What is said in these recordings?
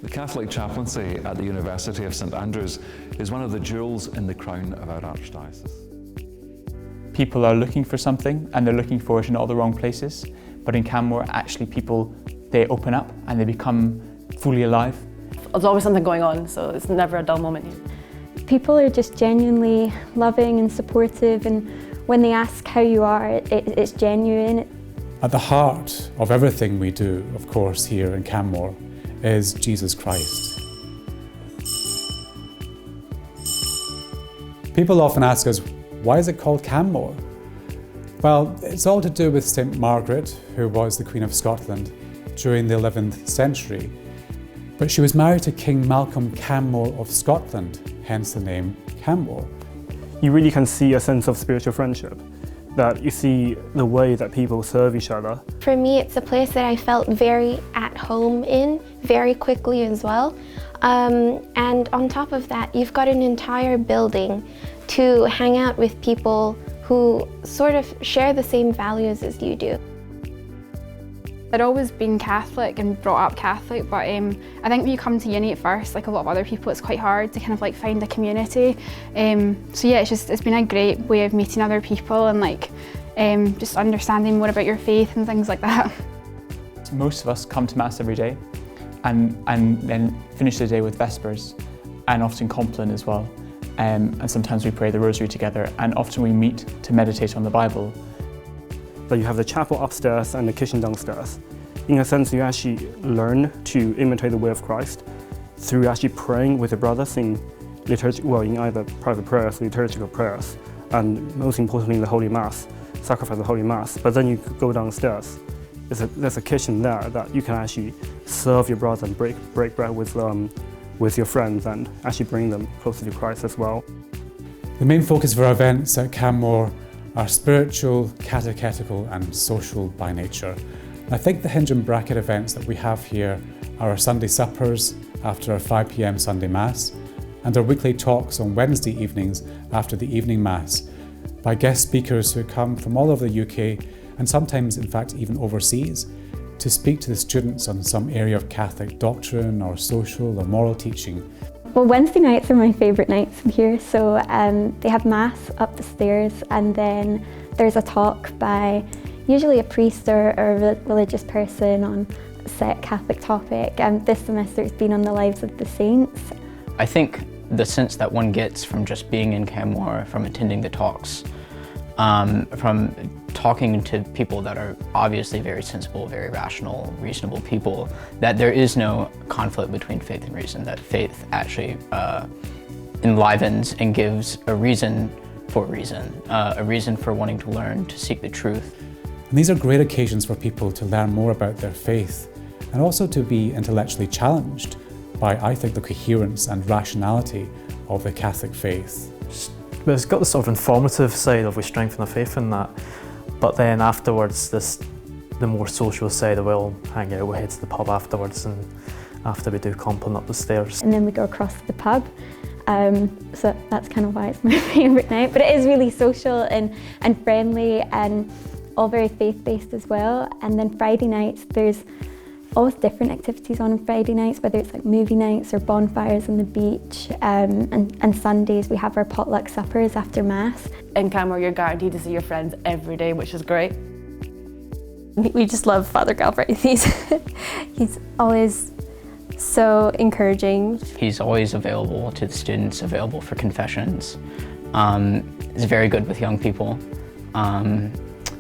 The Catholic Chaplaincy at the University of St Andrews is one of the jewels in the crown of our Archdiocese. People are looking for something and they're looking for it in all the wrong places, but in Canmore actually they open up and they become fully alive. There's always something going on, so it's never a dull moment here. People are just genuinely loving and supportive, and when they ask how you are, it's genuine. At the heart of everything we do, of course, here in Canmore, is Jesus Christ. People often ask us, why is it called Canmore? Well, it's all to do with St Margaret, who was the Queen of Scotland during the 11th century. But she was married to King Malcolm Canmore of Scotland, hence the name Canmore. You really can see a sense of spiritual friendship, that you see the way that people serve each other. For me, it's a place that I felt very at home in, very quickly as well. And on top of that, you've got an entire building to hang out with people who sort of share the same values as you do. I'd always been Catholic and brought up Catholic, but I think when you come to uni at first, like a lot of other people, it's quite hard to kind of like find a community. So yeah, it's been a great way of meeting other people and just understanding more about your faith and things like that. Most of us come to Mass every day and then finish the day with Vespers and often Compline as well. And sometimes we pray the Rosary together, and often we meet to meditate on the Bible. But you have the chapel upstairs and the kitchen downstairs. In a sense, you actually learn to imitate the way of Christ through actually praying with your brothers in in either private prayers or liturgical prayers, and most importantly, the Holy Mass, sacrifice the Holy Mass. But then you go downstairs. There's a kitchen there that you can actually serve your brother and break bread with your friends and actually bring them closer to Christ as well. The main focus of our events at Canmore are spiritual, catechetical and social by nature. I think the hinge and bracket events that we have here are our Sunday suppers after our 5 p.m. Sunday Mass, and our weekly talks on Wednesday evenings after the evening Mass by guest speakers who come from all over the UK and sometimes in fact even overseas to speak to the students on some area of Catholic doctrine or social or moral teaching. Well, Wednesday nights are my favourite nights here, so they have Mass up the stairs, and then there's a talk by usually a priest or a religious person on a set Catholic topic. This semester it's been on the lives of the saints. I think the sense that one gets from just being in Canmore, from attending the talks, from talking to people that are obviously very sensible, very rational, reasonable people, that there is no conflict between faith and reason, that faith actually enlivens and gives a reason for wanting to learn, to seek the truth. And these are great occasions for people to learn more about their faith and also to be intellectually challenged by, I think, the coherence and rationality of the Catholic faith. But it's got the sort of informative side of we strengthen our faith in that, but then afterwards the more social side of we'll hang out, we'll head to the pub afterwards, and after we do Compline up the stairs. And then we go across to the pub, so that's kind of why it's my favourite night. But it is really social and friendly and all very faith-based as well. And then Friday nights, there's always different activities on Friday nights, whether it's like movie nights or bonfires on the beach, and Sundays we have our potluck suppers after Mass. In Canmore, you're guaranteed to see your friends every day, which is great. We just love Father Galbraith. He's always so encouraging. He's always available to the students, available for confessions. He's very good with young people,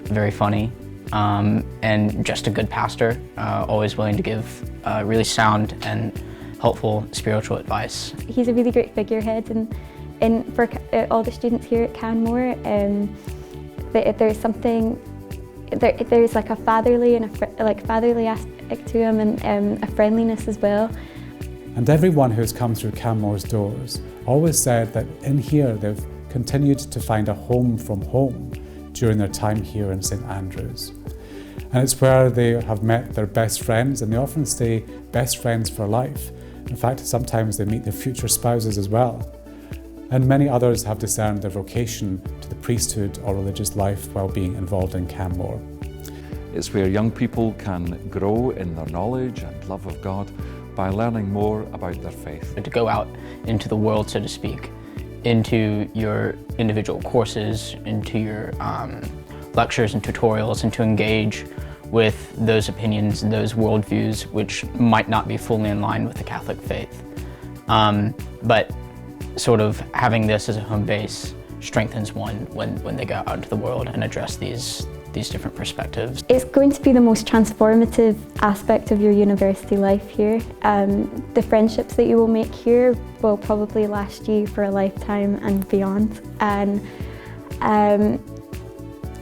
very funny. And just a good pastor, always willing to give really sound and helpful spiritual advice. He's a really great figurehead and for all the students here at Canmore. There's something, there's like a fatherly and fatherly aspect to him, and a friendliness as well. And everyone who's come through Canmore's doors always said that in here they've continued to find a home from home during their time here in St Andrews. And it's where they have met their best friends, and they often stay best friends for life. In fact, sometimes they meet their future spouses as well. And many others have discerned their vocation to the priesthood or religious life while being involved in Canmore. It's where young people can grow in their knowledge and love of God, by learning more about their faith. To go out into the world, so to speak, into your individual courses, into your lectures and tutorials, and to engage with those opinions and those worldviews which might not be fully in line with the Catholic faith. But sort of having this as a home base strengthens one when they go out into the world and address these different perspectives. It's going to be the most transformative aspect of your university life here. The friendships that you will make here will probably last you for a lifetime and beyond. And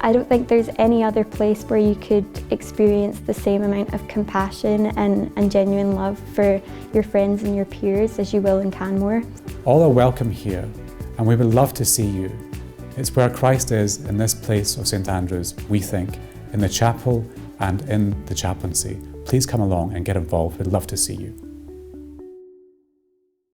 I don't think there's any other place where you could experience the same amount of compassion and genuine love for your friends and your peers as you will in Canmore. All are welcome here, and we would love to see you. It's where Christ is in this place of St Andrews, we think, in the chapel and in the chaplaincy. Please come along and get involved. We'd love to see you.